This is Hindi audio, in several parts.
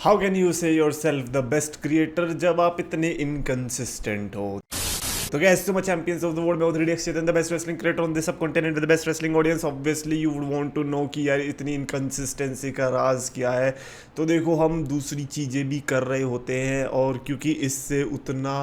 हाउ कैन यू से your self the best creator जब आप इतने इनकंसिस्टेंट हो। तो guys, so much champions of the world, मैं ऑलरेडी एक्सचेतन the best wrestling creator on this sub content with the best wrestling audience. Obviously you would want to know कि यार इतनी इनकंसिस्टेंसी का राज क्या है। तो देखो, हम दूसरी चीज़ें भी कर रहे होते हैं और क्योंकि इससे उतना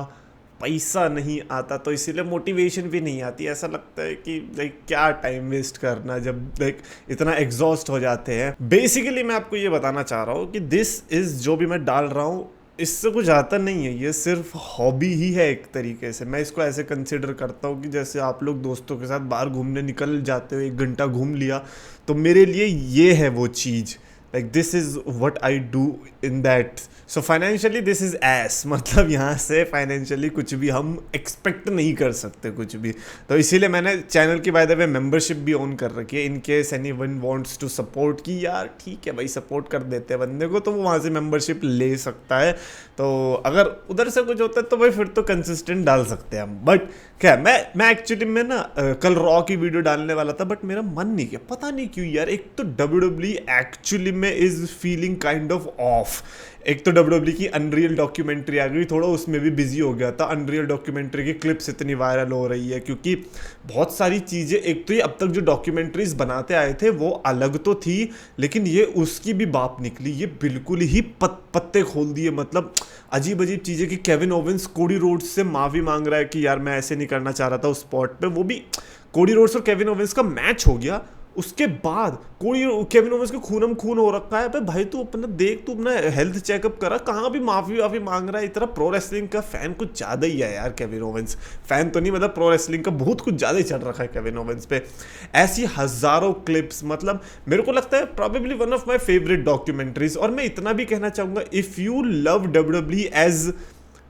पैसा नहीं आता तो इसीलिए मोटिवेशन भी नहीं आती। ऐसा लगता है कि लाइक क्या टाइम वेस्ट करना जब लाइक इतना एग्जॉस्ट हो जाते हैं। बेसिकली मैं आपको ये बताना चाह रहा हूँ कि दिस इज़ जो भी मैं डाल रहा हूँ इससे कुछ आता नहीं है, ये सिर्फ हॉबी ही है एक तरीके से। मैं इसको ऐसे कंसिडर करता हूँ कि जैसे आप लोग दोस्तों के साथ बाहर घूमने निकल जाते हो, 1 घंटा घूम लिया, तो मेरे लिए ये है वो चीज़। Like this is what I do in that. So financially this is as, मतलब यहाँ से फाइनेंशियली कुछ भी हम एक्सपेक्ट नहीं कर सकते कुछ भी। तो इसीलिए मैंने चैनल की बाय द वे मेंबरशिप भी ऑन कर रखी है in case anyone wants to support, कि यार ठीक है भाई सपोर्ट कर देते हैं बंदे को, तो वो वहाँ से मेंबरशिप ले सकता है। तो अगर उधर से कुछ होता है तो भाई फिर तो कंसिस्टेंट डाल सकते हैं हम। बट क्या मैं एक्चुअली में ना कल रॉ की वीडियो डालने वाला था, बट मेरा मन नहीं किया, पता नहीं क्यों यार। एक तो WWE एक्चुअली में is feeling kind of of. एक तो WWE की अनरियल डॉक्यूमेंट्री आ गई, थोड़ा उसमें भी बिजी हो गया था। अनरियल डॉक्यूमेंट्री की क्लिप्स इतनी वायरल हो रही है क्योंकि बहुत सारी चीज़ें, एक तो ये अब तक जो डॉक्यूमेंट्रीज बनाते आए थे वो अलग तो थी, लेकिन ये उसकी भी बाप निकली। ये बिल्कुल ही पत्ते खोल दिए, मतलब अजीब अजीब चीज़ें। कि केविन ओवेंस कोडी रोड्स से माफ़ी मांग रहा है कि यार मैं ऐसे नहीं करना चाह रहा था उस स्पॉट पे। वो भी कोडी रोड्स और केविन ओवेंस का मैच हो गया, उसके बाद केविन ओवेंस को खूनम खून हो रखा है। भाई तू अपना देख, तू अपना हेल्थ चेकअप करा, कहाँ भी माफी वाफी मांग रहा है। इतना प्रो रेसलिंग का फैन कुछ ज़्यादा ही है यार केविन ओवेंस। फैन तो नहीं, मतलब प्रो रेसलिंग का बहुत कुछ ज़्यादा ही चढ़ रखा है केविन ओवेंस पे। ऐसी हज़ारों क्लिप्स, मतलब मेरे को लगता है probably one of my favourite documentaries. और मैं इतना भी कहना चाहूँगा, if you love WWE as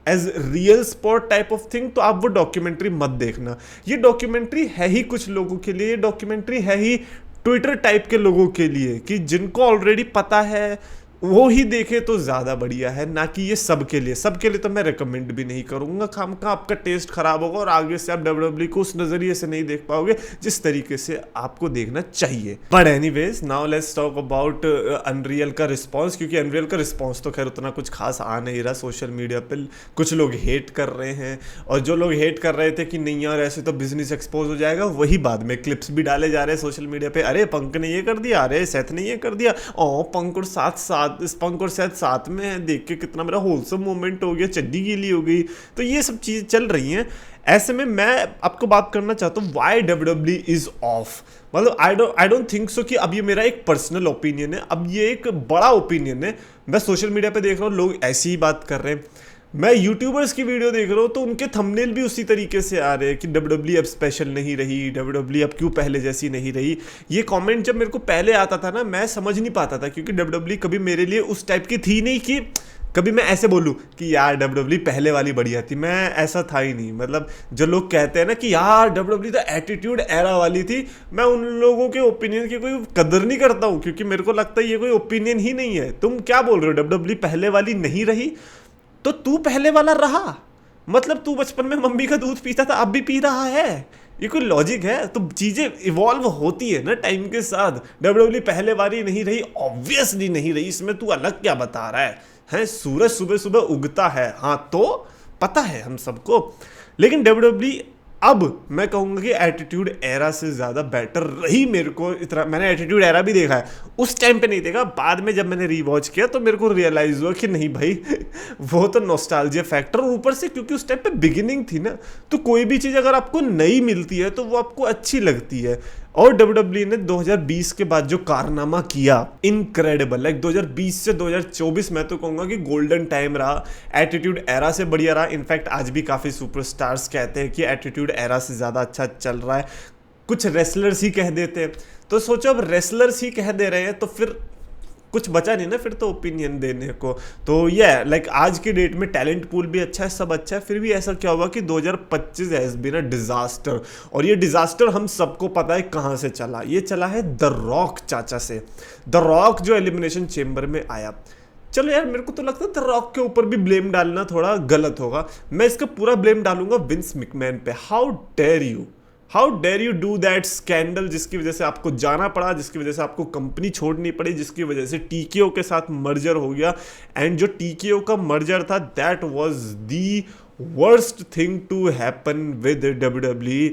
real sport type of thing, तो आप वो डॉक्यूमेंट्री मत देखना। ये डॉक्यूमेंट्री है ही कुछ लोगों के लिए, ये डॉक्यूमेंट्री है ही ट्विटर टाइप के लोगों के लिए, कि जिनको ऑलरेडी पता है वो ही देखे तो ज़्यादा बढ़िया है, ना कि ये सबके लिए। सबके लिए तो मैं रिकमेंड भी नहीं करूँगा, खामखा आपका टेस्ट खराब होगा और आगे से आप WWE को उस नज़रिए से नहीं देख पाओगे जिस तरीके से आपको देखना चाहिए। But anyways, now let's talk about unreal का रिस्पॉन्स, क्योंकि अनरियल का रिस्पॉन्स तो खैर उतना कुछ खास आ नहीं रहा। सोशल मीडिया पर कुछ लोग हेट कर रहे हैं, और जो लोग हेट कर रहे थे कि नहीं यार ऐसे तो बिजनेस एक्सपोज हो जाएगा, वही बाद में क्लिप्स भी डाले जा रहे हैं सोशल मीडिया पे। अरे पंक ने ये कर दिया, अरे सेथ ने ये कर दिया, ओ पंक और पंक और शायद साथ में है, देख के कितना मेरा होलसम मोमेंट हो गया, चड्डी गीली हो गई। तो ये सब चीज़ चल रही हैं। ऐसे में मैं आपको बात करना चाहता हूँ वाई WWE इज ऑफ। मतलब आई डोंट थिंक सो कि अब ये मेरा एक पर्सनल ओपिनियन है, अब ये एक बड़ा ओपिनियन है। मैं सोशल मीडिया पे देख रहा हूँ लोग ऐसी ही बात कर रहे हैं, मैं यूट्यूबर्स की वीडियो देख रहा हूँ तो उनके थंबनेल भी उसी तरीके से आ रहे हैं कि WWE अब स्पेशल नहीं रही, WWE अब क्यों पहले जैसी नहीं रही। ये कमेंट जब मेरे को पहले आता था ना, मैं समझ नहीं पाता था, क्योंकि WWE कभी मेरे लिए उस टाइप की थी नहीं कि कभी मैं ऐसे बोलूँ कि यार WWE पहले वाली बढ़िया थी। मैं ऐसा था ही नहीं। मतलब जो लोग कहते हैं ना कि यार WWE तो एटीट्यूड एरा वाली थी, मैं उन लोगों के ओपिनियन की कोई कदर नहीं करता हूँ, क्योंकि मेरे को लगता है ये कोई ओपिनियन ही नहीं है। तुम क्या बोल रहे हो, WWE पहले वाली नहीं रही तो तू पहले वाला रहा, मतलब तू बचपन में मम्मी का दूध पीता था अब भी पी रहा है। ये कोई लॉजिक है? तो चीजें इवॉल्व होती है ना टाइम के साथ। WWE पहले वाली नहीं रही, ऑब्वियसली नहीं रही, इसमें तू अलग क्या बता रहा है? सूरज सुबह सुबह उगता है, हाँ तो पता है हम सबको। लेकिन WWE अब मैं कहूँगा कि एटीट्यूड एरा से ज़्यादा बेटर रही। मेरे को इतना, मैंने एटीट्यूड एरा भी देखा है, उस टाइम पे नहीं देखा, बाद में जब मैंने रीवॉच किया तो मेरे को रियलाइज़ हुआ कि नहीं भाई वो तो नॉस्टैल्जिया फैक्टर, और ऊपर से क्योंकि उस टाइम पे बिगिनिंग थी ना, तो कोई भी चीज़ अगर आपको नई मिलती है तो वो आपको अच्छी लगती है। और WWE ने 2020 के बाद जो कारनामा किया, इनक्रेडिबल। लाइक 2020 से 2024 मैं तो कहूँगा कि गोल्डन टाइम रहा, एटीट्यूड एरा से बढ़िया रहा। इनफैक्ट आज भी काफ़ी सुपरस्टार्स कहते हैं कि एटीट्यूड एरा से ज़्यादा अच्छा चल रहा है, कुछ रेसलर्स ही कह देते हैं। तो सोचो अब रेसलर्स ही कह दे रहे हैं तो फिर कुछ बचा नहीं ना फिर तो ओपिनियन देने को। तो ये लाइक आज की डेट में टैलेंट पूल भी अच्छा है, सब अच्छा है, फिर भी ऐसा क्या हुआ कि 2025 हैज बीन अ डिजास्टर। और ये डिजास्टर हम सबको पता है कहाँ से चला, ये चला है द रॉक चाचा से। द रॉक जो एलिमिनेशन चेम्बर में आया, चलो यार मेरे को तो लगता है द रॉक के ऊपर भी ब्लेम डालना थोड़ा गलत होगा। मैं इसका पूरा ब्लेम डालूंगा विंस मैकमैन पे। How dare you, how dare you do that scandal, जिसकी वजह से आपको जाना पड़ा, जिसकी वजह से आपको कंपनी छोड़नी पड़ी, जिसकी वजह से टीकेओ के साथ मर्जर हो गया। एंड जो टीकेओ का मर्जर था, that was the worst thing to happen with WWE।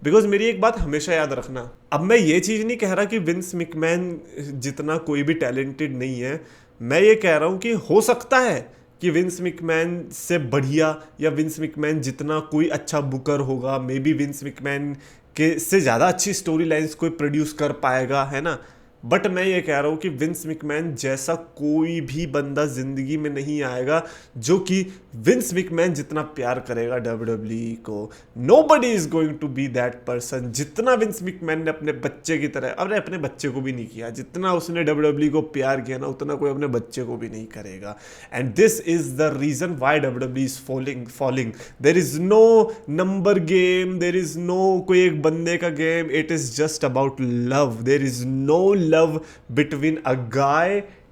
Because मेरी एक बात हमेशा याद रखना, अब मैं ये चीज़ नहीं कह रहा कि विंस मैकमैन जितना कोई भी टैलेंटेड नहीं है, मैं ये कह रहा हूँ कि हो सकता है कि विंस मैकमैन से बढ़िया या विंस मैकमैन जितना कोई अच्छा बुकर होगा, मे बी विंस मैकमैन के से ज़्यादा अच्छी स्टोरी लाइन्स कोई प्रोड्यूस कर पाएगा, है ना। बट मैं ये कह रहा हूँ कि विंस मैकमैन जैसा कोई भी बंदा जिंदगी में नहीं आएगा जो कि विंस मैकमैन जितना प्यार करेगा WWE को। Nobody is going to be that person. जितना विंस मैकमैन ने अपने बच्चे की तरह, अरे अपने बच्चे को भी नहीं किया, जितना उसने WWE को प्यार किया ना, उतना कोई अपने बच्चे को भी नहीं करेगा। And this is the reason why WWE is falling. There is no number game, there is no कोई एक बंदे का गेम, it is just about love. There is no love between a guy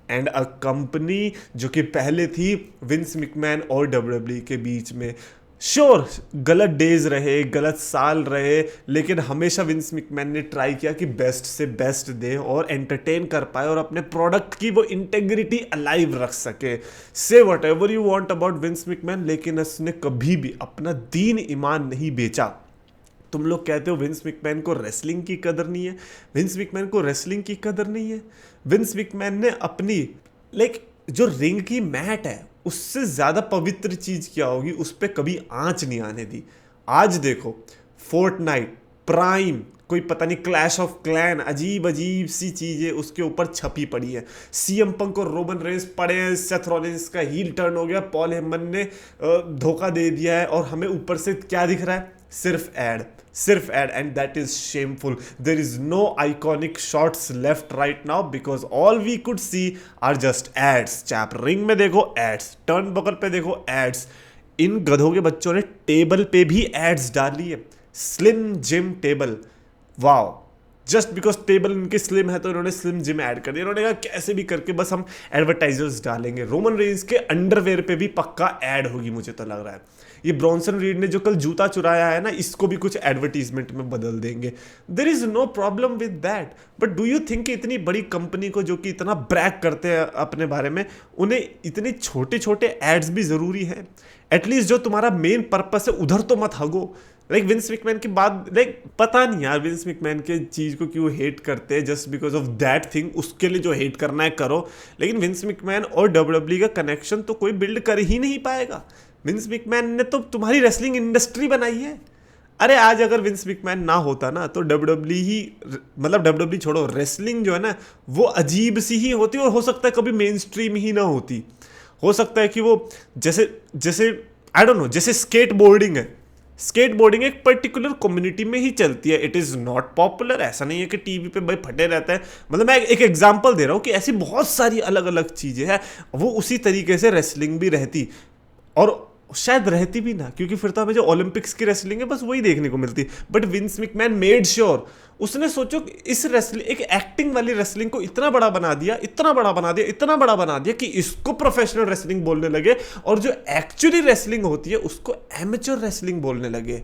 and a company, जो कि पहले थी विंस मैकमैन और WWE के बीच में। श्योर गलत डेज रहे, गलत साल रहे, लेकिन हमेशा विंस मैकमैन ने ट्राई किया कि बेस्ट से बेस्ट दे और एंटरटेन कर पाए और अपने प्रोडक्ट की वो इंटेग्रिटी अलाइव रख सके। से what ever you want about Vince McMahon, लेकिन उसने कभी भी अपना दीन ईमान नहीं बेचा। तुम लोग कहते हो विंस मैकमैन को रेसलिंग की कदर नहीं है, विंस मैकमैन को रेसलिंग की कदर नहीं है। विंस मैकमैन ने अपनी जो रिंग की मैट है उससे ज़्यादा पवित्र चीज़ क्या होगी, उस पर कभी आंच नहीं आने दी। आज देखो फोर्टनाइट, प्राइम, कोई पता नहीं क्लैश ऑफ क्लैन, अजीब अजीब सी चीज़ें उसके ऊपर छपी पड़ी है। CM Punk और रोमन रेंस पड़े हैं, सेथ रॉलिंस का हील टर्न हो गया, पॉल हेमन ने धोखा दे दिया है, और हमें ऊपर से क्या दिख रहा है, सिर्फ ad, and that is shameful. There is no iconic shots left right now because all we could see are just ads. चैप रिंग में देखो एड्स, टर्न बकल पे देखो एड्स, इन गधों के बच्चों ने टेबल पे भी एड्स डाली है, Slim Jim table. Wow, just because table इनके स्लिम है तो इन्होंने स्लिम जिम ऐड कर दिया। इन्होंने कहा कैसे भी करके बस हम एडवर्टाइजर्स डालेंगे। रोमन रेंस के अंडरवेयर पे भी पक्का ऐड होगी, मुझे तो लग रहा है। ये ब्रॉन्सन रीड ने जो कल जूता चुराया है ना, इसको भी कुछ एडवर्टीजमेंट में बदल देंगे। There is no problem with that. But do you think कि इतनी बड़ी कंपनी को जो कि इतना ब्रैग करते हैं अपने बारे में, उन्हें इतने छोटे छोटे एड्स भी जरूरी हैं? एटलीस्ट जो तुम्हारा मेन पर्पस है उधर तो मत हगो। विंस मैकमैन की बात, पता नहीं यार विंस मैकमैन के चीज़ को क्यों हेट करते हैं, just because of that thing. उसके लिए जो हेट करना है करो, लेकिन विंस मैकमैन और WWE का कनेक्शन तो कोई बिल्ड कर ही नहीं पाएगा। विंस मैकमैन ने तो तुम्हारी रेसलिंग इंडस्ट्री बनाई है। अरे आज अगर विंस मैकमैन ना होता ना तो WWE ही, मतलब WWE छोड़ो, रेसलिंग जो है ना वो अजीब सी ही होती, और हो सकता है कभी मेन स्ट्रीम ही ना होती। हो सकता है कि वो जैसे आई डोंट नो, जैसे स्केट बोर्डिंग है, स्केट बोर्डिंग एक पर्टिकुलर कम्युनिटी में ही चलती है, इट इज़ नॉट पॉपुलर। ऐसा नहीं है कि टीवी पे भाई फटे रहता है। मतलब मैं एक एग्जांपल दे रहा हूँ कि ऐसी बहुत सारी अलग अलग चीज़ें हैं। वो उसी तरीके से रेसलिंग भी रहती, और शायद रहती भी ना, क्योंकि फिर तो हमें जो ओलंपिक्स की रेसलिंग है बस वही देखने को मिलती। But Vince McMahon made sure, उसने सोचो इस रेसलिंग, एक एक्टिंग वाली रेसलिंग को इतना बड़ा बना दिया, इतना बड़ा बना दिया, इतना बड़ा बना दिया कि इसको प्रोफेशनल रेसलिंग बोलने लगे, और जो एक्चुअली रेसलिंग होती है उसको एमेच्योर रेसलिंग बोलने लगे।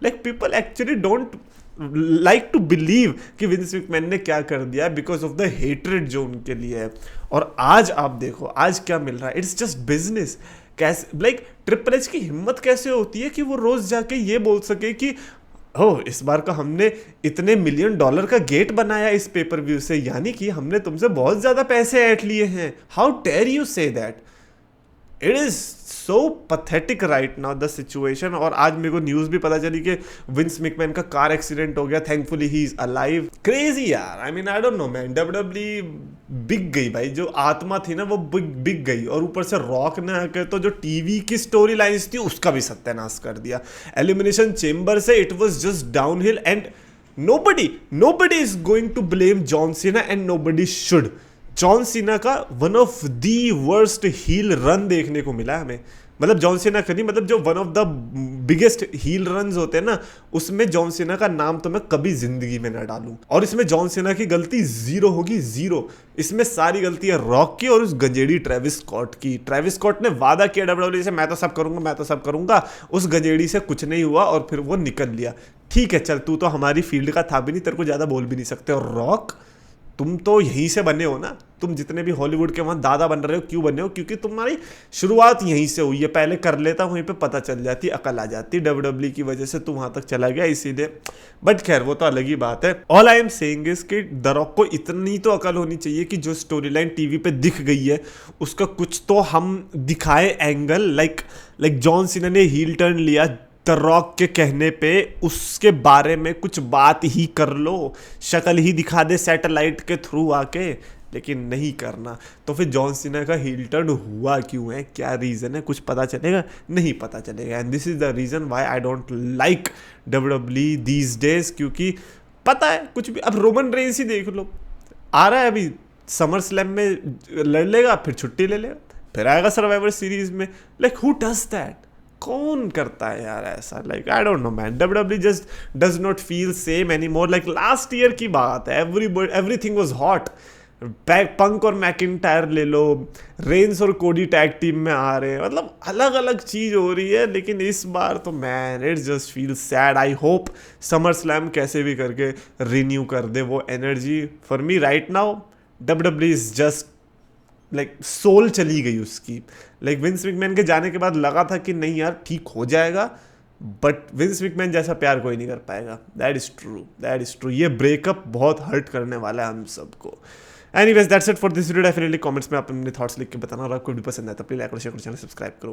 People actually don't like to believe कि विंस मैकमैन ने क्या कर दिया बिकॉज ऑफ द हेट्रेड जो उनके लिए है। और आज आप देखो आज क्या मिल रहा है, इट्स जस्ट बिजनेस। कैसे ट्रिपल एच की हिम्मत कैसे होती है कि वो रोज जाके ये बोल सके कि इस बार का हमने इतने $1 मिलियन का गेट बनाया इस पेपर व्यू से, यानी कि हमने तुमसे बहुत ज्यादा पैसे ऐड लिए हैं। How dare you say that? It is so pathetic right now the situation. और आज मेरे को न्यूज़ भी पता चली कि विंस मैकमैन का कार एक्सीडेंट हो गया, thankfully he is alive. Crazy यार, I mean I don't know man, WWE बिक गई भाई, जो आत्मा थी ना वो बिक गई। और ऊपर से रॉक ने आकर तो जो टीवी की स्टोरी लाइन्स थी उसका भी सत्यानाश कर दिया। एलिमिनेशन चेंबर से it was just downhill, and nobody is going to blame John Cena and nobody should। John Cena का one of the worst heel run देखने को मिला हमें। मतलब जॉन सीना का नहीं, मतलब जो one of the biggest heel runs होते हैं ना, उसमें जॉन सीना का नाम तो मैं कभी जिंदगी में ना डालूं। और इसमें जॉन सीना की गलती जीरो होगी, जीरो। इसमें सारी गलती है रॉक की और उस गंजेड़ी ट्रेविस स्कॉट की। ट्रेविस स्कॉट ने वादा किया WWE से, मैं तो सब करूंगा। उस गंजेड़ी से कुछ नहीं हुआ और फिर वो निकल लिया। ठीक है चल, तू तो हमारी फील्ड का था भी नहीं, तेरे को ज़्यादा बोल भी नहीं सकते। और रॉक, तुम तो यहीं से बने हो ना, तुम जितने भी हॉलीवुड के वहाँ दादा बन रहे हो, क्यों बने हो? क्योंकि तुम्हारी शुरुआत यहीं से हुई है। पहले कर लेता, वहीं पे पता चल जाती, अकल आ जाती। डब्ल्यूडब्ल्यू की वजह से तू वहाँ तक चला गया इसीलिए। बट खैर वो तो अलग ही बात है। All I am saying is कि द रॉक को इतनी तो अकल होनी चाहिए कि जो स्टोरी लाइन टीवी पे दिख गई है उसका कुछ तो हम दिखाए एंगल। लाइक जॉन सीना ने हील टर्न लिया द रॉक के कहने पे, उसके बारे में कुछ बात ही कर लो, शक्ल ही दिखा दे सैटेलाइट के थ्रू आके, लेकिन नहीं करना। तो फिर जॉन सीना का हील टर्न हुआ क्यों है, क्या रीज़न है, कुछ पता चलेगा? नहीं पता चलेगा। And this is the reason why I don't like WWE these days. क्योंकि पता है कुछ भी, अब रोमन रेंस ही देख लो, आ रहा है अभी समर स्लैम में लड़ लेगा, फिर छुट्टी ले लेगा, फिर आएगा सर्वाइवर सीरीज में। Like who does that? कौन करता है यार ऐसा? Like I don't know man, WWE just does not feel same anymore. Like last year की बात है, एवरीथिंग वाज हॉट। पंक और मैकिंटायर ले लो, रेंस और कोडी टैग टीम में आ रहे हैं, मतलब अलग अलग चीज हो रही है। लेकिन इस बार तो man it just feel sad. I hope SummerSlam कैसे भी करके रिन्यू कर दे वो energy. For me right now WWE is just like soul चली गई उसकी। लाइक विंस मैकमैन के जाने के बाद लगा था कि नहीं यार ठीक हो जाएगा, बट विंस मैकमैन जैसा प्यार कोई नहीं कर पाएगा। That is true, that is true. ये ब्रेकअप बहुत हर्ट करने वाला है हम सबको। Anyways that's it for this video. Definitely comments में आप अपने थॉट्स लिख के बताना, और आपको वीडियो पसंद आया तो प्लीज लाइक और शेयर करो, चैनल सब्सक्राइब करो।